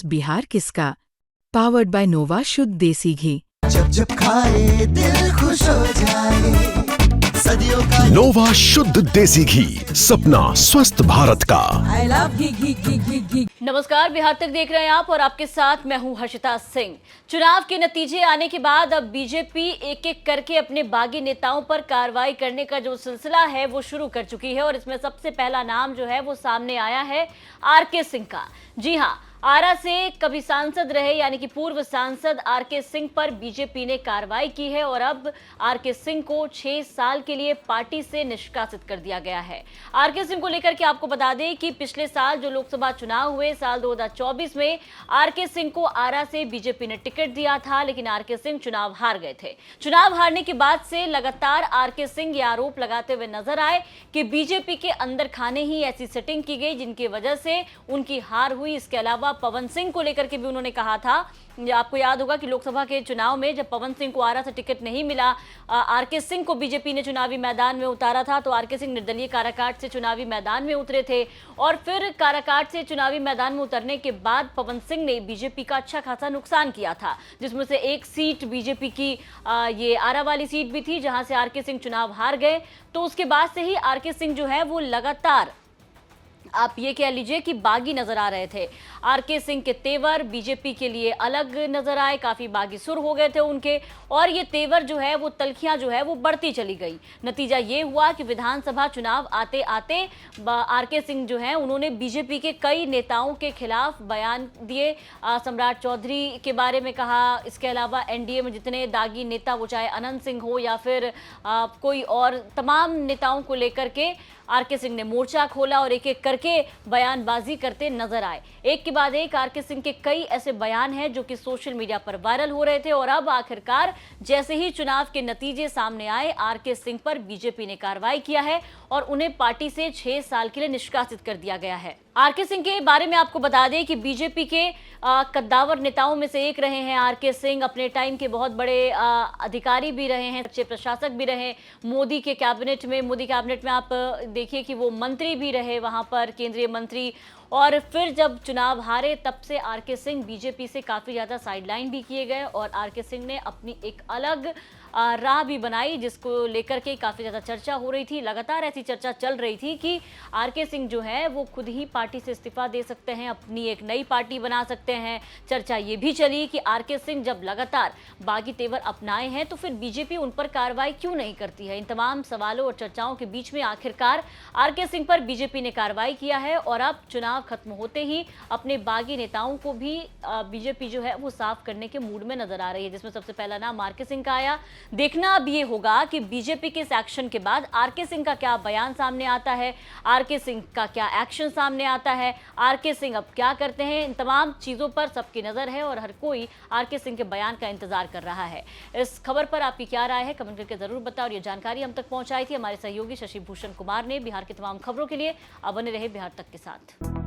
बिहार किसका? Powered by नोवा शुद्ध देसी घी। जब जब खाए दिल खुश हो जाए, सदियों का नोवा शुद्ध देसी घी, सपना स्वस्थ भारत का। आई लव घी घी घी घी घी। नमस्कार, बिहार तक देख रहे हैं आप और आपके साथ मैं हूं हर्षिता सिंह। चुनाव के नतीजे आने के बाद अब बीजेपी एक एक करके अपने बागी नेताओं पर कार्रवाई करने का जो सिलसिला है वो शुरू कर चुकी है और इसमें सबसे पहला नाम जो है वो सामने आया है आरके सिंह का। जी हां, आरा से कभी सांसद रहे यानी कि पूर्व सांसद आरके सिंह पर बीजेपी ने कार्रवाई की है और अब आरके सिंह को 6 साल के लिए पार्टी से निष्कासित कर दिया गया है। आरके सिंह को लेकर के आपको बता दें कि पिछले साल जो लोकसभा चुनाव हुए साल 2024 में आरके सिंह को आरा से बीजेपी ने टिकट दिया था, लेकिन आरके सिंह चुनाव हार गए थे। चुनाव हारने के बाद से लगातार आरके सिंह ये आरोप लगाते हुए नजर आए कि बीजेपी के अंदर खाने ही ऐसी सेटिंग की गई जिनकी वजह से उनकी हार हुई। इसके अलावा पवन सिंह को लेकर के भी उन्होंने कहा था, आपको याद होगा कि लोकसभा के चुनाव में जब पवन सिंह को आरा से टिकट नहीं मिला, आरके सिंह को बीजेपी ने चुनावी मैदान में उतारा था, तो आरके सिंह निर्दलीय काराकाट से चुनावी मैदान में उतरे थे और फिर काराकाट से चुनावी मैदान में उतरने के बाद पवन सिंह ने बीजेपी का अच्छा खासा नुकसान किया था, जिसमें से एक सीट बीजेपी की ये आरा वाली सीट भी थी जहां से आरके सिंह चुनाव हार गए। तो उसके बाद से ही आरके सिंह जो है वो लगातार आप ये कह लीजिए कि बागी नजर आ रहे थे। आरके सिंह के तेवर बीजेपी के लिए अलग नजर आए, काफी बागी सुर हो गए थे उनके और ये तेवर जो है वो तलखियां जो है वो बढ़ती चली गई। नतीजा ये हुआ कि विधानसभा चुनाव आते आते आरके सिंह जो है उन्होंने बीजेपी के कई नेताओं के खिलाफ बयान दिए। सम्राट चौधरी के बारे में कहा, इसके अलावा एनडीए में जितने दागी नेता वो चाहे अनंत सिंह हो या फिर कोई और, तमाम नेताओं को लेकर के आरके सिंह ने मोर्चा खोला और एक एक करके बयानबाजी करते नजर आए। एक के बाद एक आरके सिंह के कई ऐसे बयान हैं जो कि सोशल मीडिया पर वायरल हो रहे थे और अब आखिरकार जैसे ही चुनाव के नतीजे सामने आए, आरके सिंह पर बीजेपी ने कार्रवाई किया है और उन्हें पार्टी से 6 साल के लिए निष्कासित कर दिया गया है। आरके सिंह के बारे में आपको बता दें कि बीजेपी के कद्दावर नेताओं में से एक रहे हैं आरके सिंह। अपने टाइम के बहुत बड़े अधिकारी भी रहे हैं, अच्छे प्रशासक भी रहे। मोदी कैबिनेट में आप देखिए कि वो मंत्री भी रहे, वहां पर केंद्रीय मंत्री। और फिर जब चुनाव हारे तब से आरके सिंह बीजेपी से काफ़ी ज़्यादा साइडलाइन भी किए गए और आरके सिंह ने अपनी एक अलग राह भी बनाई जिसको लेकर के काफ़ी ज़्यादा चर्चा हो रही थी। लगातार ऐसी चर्चा चल रही थी कि आरके सिंह जो है वो खुद ही पार्टी से इस्तीफा दे सकते हैं, अपनी एक नई पार्टी बना सकते हैं। चर्चा ये भी चली कि आरके सिंह जब लगातार बागी तेवर अपनाए हैं तो फिर बीजेपी उन पर कार्रवाई क्यों नहीं करती है। इन तमाम सवालों और चर्चाओं के बीच में आखिरकार आरके सिंह पर बीजेपी ने कार्रवाई किया है और अब चुनाव खत्म होते ही अपने बागी नेताओं को भी बीजेपी जो है वो साफ करने के मूड में नजर आ रही है, जिसमें सबसे पहला नाम आरके सिंह का आया। देखना अब ये होगा कि बीजेपी के इस एक्शन के बाद आरके सिंह का क्या बयान सामने आता है, आरके सिंह का क्या एक्शन सामने आता है, आरके सिंह अब क्या करते हैं। इन तमाम चीजों पर सबकी नजर है और हर कोई आरके सिंह के बयान का इंतजार कर रहा है। इस खबर पर आपकी क्या राय है कमेंट करके जरूर बताओ। और ये जानकारी हम तक पहुंचाई थी हमारे सहयोगी शशि भूषण कुमार ने। बिहार की तमाम खबरों के लिए अब बने रहे बिहार तक के साथ।